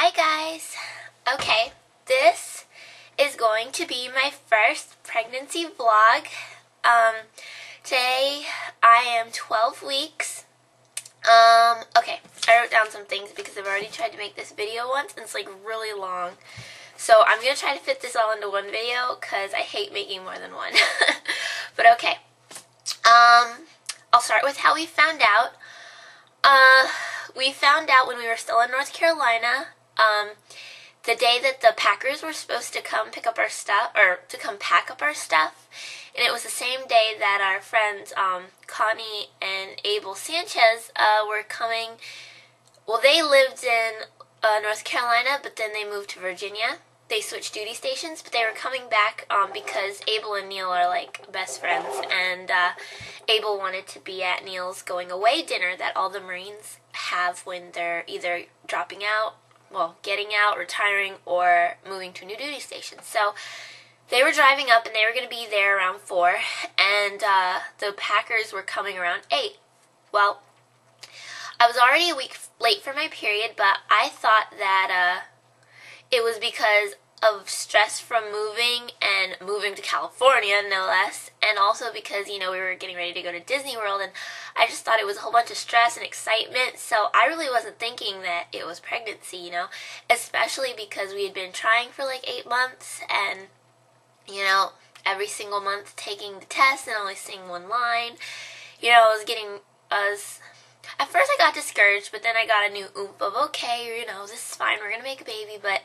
Hi guys! Okay, this is going to be my first pregnancy vlog. Today I am 12 weeks. Okay, I wrote down some things because I've already tried to make this video once and it's like really long. So I'm going to try to fit this all into one video because I hate making more than one. But okay, I'll start with how we found out. We found out when we were still in North Carolina, the day that the packers were supposed to come pick up our stuff, or to come pack up our stuff, and it was the same day that our friends, Connie and Abel Sanchez, were coming. Well, they lived in North Carolina, but then they moved to Virginia. They switched duty stations, but they were coming back because Abel and Neil are like best friends, and Abel wanted to be at Neil's going away dinner that all the Marines have when they're either dropping out, well, getting out, retiring, or moving to a new duty station. So they were driving up and they were going to be there around 4, and the packers were coming around 8. Well, I was already a week late for my period, but I thought that it was because of stress from moving to California, no less, and also because, you know, we were getting ready to go to Disney World, and I just thought it was a whole bunch of stress and excitement, so I really wasn't thinking that it was pregnancy, you know, especially because we had been trying for like 8 months, and, you know, every single month taking the test and only seeing one line. You know, I was getting at first I got discouraged, but then I got a new oomph of, okay, you know, this is fine, we're gonna make a baby, but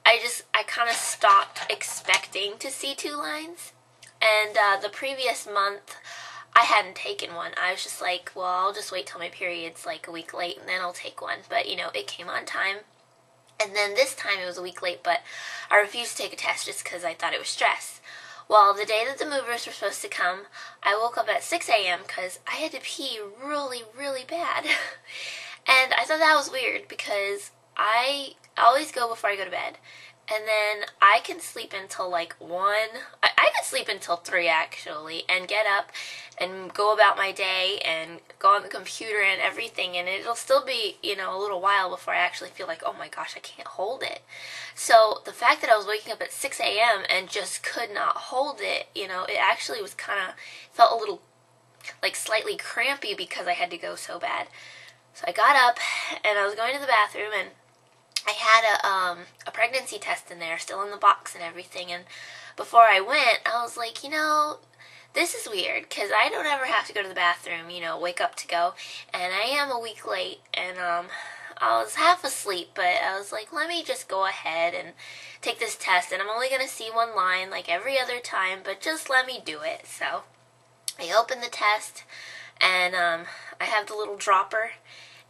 I kind of stopped expecting to see 2 lines, and the previous month I hadn't taken one. I was just like, well, I'll just wait till my period's like a week late and then I'll take one, but you know, it came on time, and then this time it was a week late, but I refused to take a test just because I thought it was stress. Well, the day that the movers were supposed to come, I woke up at 6 a.m. because I had to pee really, really bad. And I thought that was weird because I always go before I go to bed. And then I can sleep until like 1. I could sleep until 3 actually, and get up and go about my day and go on the computer and everything, and it'll still be, you know, a little while before I actually feel like, oh my gosh, I can't hold it. So the fact that I was waking up at 6 a.m. and just could not hold it, you know, it actually was felt a little like slightly crampy because I had to go so bad. So I got up and I was going to the bathroom, and I had a pregnancy test in there, still in the box and everything, and before I went, I was like, you know, this is weird, because I don't ever have to go to the bathroom, you know, wake up to go, and I am a week late, and I was half asleep, but I was like, let me just go ahead and take this test, and I'm only going to see 1 line like every other time, but just let me do it. So I opened the test, and I have the little dropper,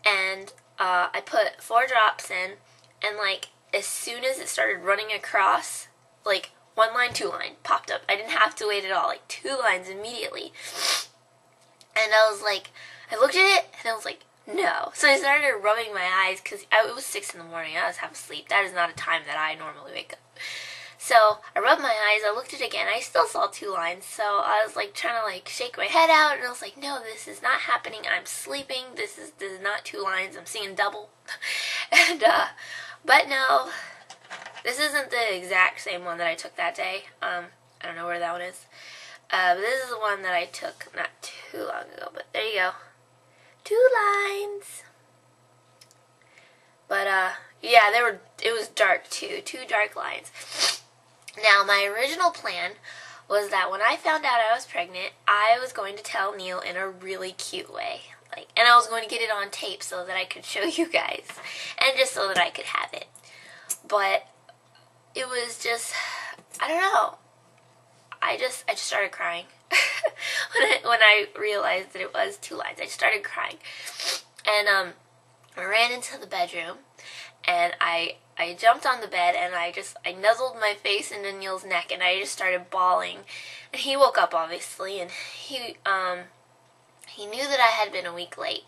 and I put 4 drops in, and like as soon as it started running across, like 1 line, 2 line popped up. I didn't have to wait at all, like 2 lines immediately. And I was like, I looked at it and I was like, no. So I started rubbing my eyes because it was 6 in the morning. I was half asleep. That is not a time that I normally wake up. So I rubbed my eyes, I looked at it again, I still saw 2 lines, so I was like trying to like shake my head out, and I was like, no, this is not happening, I'm sleeping, this is not 2 lines, I'm seeing double. And but no, this isn't the exact same one that I took that day. I don't know where that one is. But this is the one that I took not too long ago, but there you go. 2 lines. But yeah, it was dark too, 2 dark lines. Now, my original plan was that when I found out I was pregnant, I was going to tell Neil in a really cute way. And I was going to get it on tape so that I could show you guys, and just so that I could have it. But it was just, I don't know. I just started crying when I realized that it was 2 lines. I just started crying, and I ran into the bedroom, and I jumped on the bed, and I nuzzled my face into Neil's neck, and I just started bawling. And he woke up, obviously, and he knew that I had been a week late.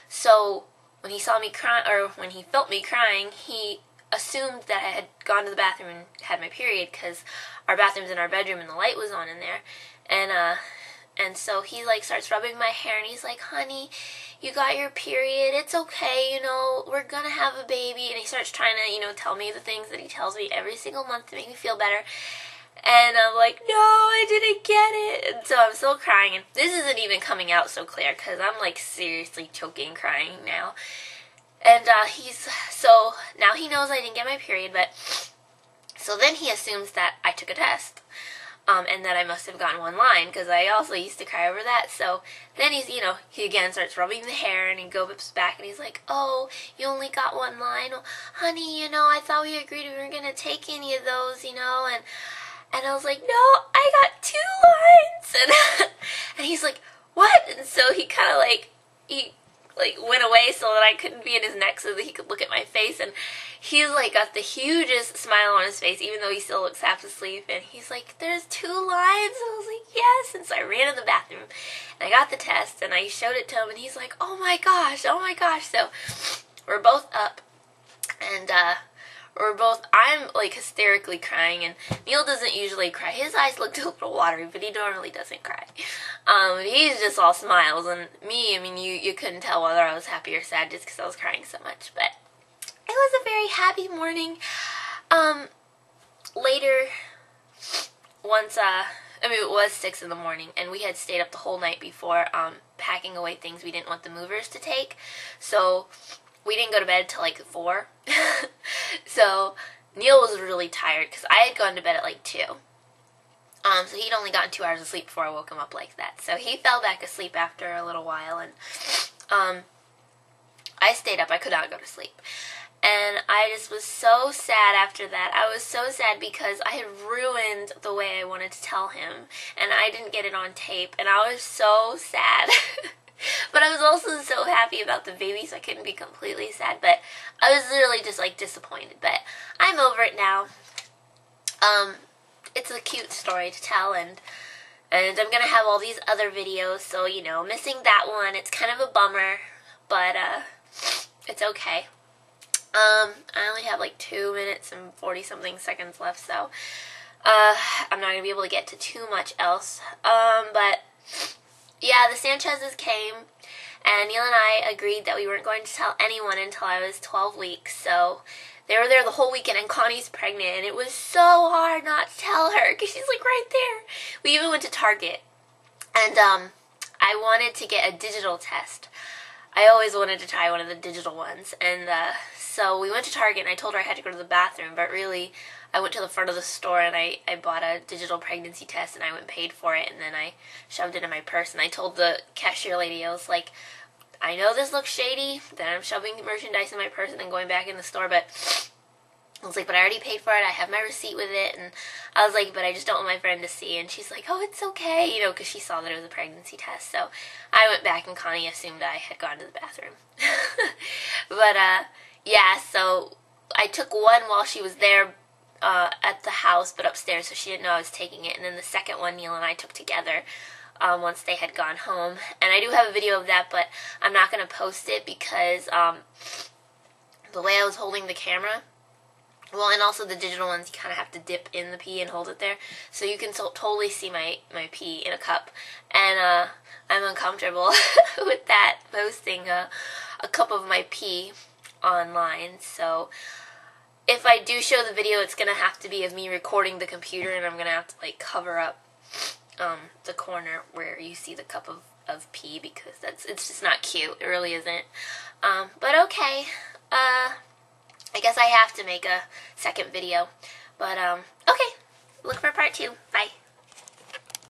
So when he saw me crying, or when he felt me crying, he assumed that I had gone to the bathroom and had my period, because our bathroom's in our bedroom and the light was on in there. And so he like starts rubbing my hair, and he's like, honey, you got your period, it's okay, you know, we're gonna have a baby. And he starts trying to, you know, tell me the things that he tells me every single month to make me feel better. And I'm like, no, I didn't get it. And so I'm still crying. And this isn't even coming out so clear because I'm like seriously choking, crying now. And so now he knows I didn't get my period, but so then he assumes that I took a test. And that I must have gotten one line because I also used to cry over that. So then he's, you know, he again starts rubbing the hair and he goes back and he's like, oh, you only got one line? Oh, honey, you know, I thought we agreed we weren't going to take any of those, you know, and I was like, no, I got 2 lines. And he's like, what? And so he kind of like, he like went away so that I couldn't be in his neck so that he could look at my face. And he's like got the hugest smile on his face even though he still looks half asleep. And he's like, there's 2 lines? And I was like, yes. And so I ran in the bathroom and I got the test and I showed it to him and he's like, oh my gosh, oh my gosh. So we're both up and I'm like hysterically crying, and Neil doesn't usually cry. His eyes looked a little watery, but he normally doesn't cry. He's just all smiles, and me, I mean, you couldn't tell whether I was happy or sad just because I was crying so much, but it was a very happy morning. Later, once, it was 6 in the morning, and we had stayed up the whole night before, packing away things we didn't want the movers to take, so we didn't go to bed till like 4. So Neil was really tired because I had gone to bed at like 2. So he'd only gotten 2 hours of sleep before I woke him up like that. So he fell back asleep after a little while, and I stayed up. I could not go to sleep. And I just was so sad after that. I was so sad because I had ruined the way I wanted to tell him, and I didn't get it on tape, and I was so sad. But I was also so happy about the baby, so I couldn't be completely sad. But I was really just like disappointed. But I'm over it now. It's a cute story to tell, and I'm gonna have all these other videos. So you know, missing that one, it's kind of a bummer, but it's okay. I only have like 2 minutes and 40-something seconds left, so I'm not gonna be able to get to too much else. But yeah, the Sanchez's came, and Neil and I agreed that we weren't going to tell anyone until I was 12 weeks, so they were there the whole weekend, and Connie's pregnant, and it was so hard not to tell her, because she's like right there. We even went to Target, and I wanted to get a digital test. I always wanted to try one of the digital ones, and so we went to Target, and I told her I had to go to the bathroom, but really, I went to the front of the store and I bought a digital pregnancy test, and I went and paid for it, and then I shoved it in my purse, and I told the cashier lady, I was like, I know this looks shady that I'm shoving merchandise in my purse and then going back in the store, but I was like, but I already paid for it, I have my receipt with it, and I was like, but I just don't want my friend to see, and she's like, oh, it's okay, you know, because she saw that it was a pregnancy test, so I went back, and Connie assumed I had gone to the bathroom. But, yeah, so I took one while she was there, at the house, but upstairs, so she didn't know I was taking it. And then the second one Neil and I took together once they had gone home. And I do have a video of that, but I'm not going to post it because the way I was holding the camera, well, and also the digital ones, you kind of have to dip in the pee and hold it there. So you can totally see my pee in a cup. And I'm uncomfortable with that, posting a cup of my pee online. So if I do show the video, it's going to have to be of me recording the computer, and I'm going to have to like cover up the corner where you see the cup of pee, because it's just not cute. It really isn't. But okay. I guess I have to make a second video. But okay. Look for part 2. Bye.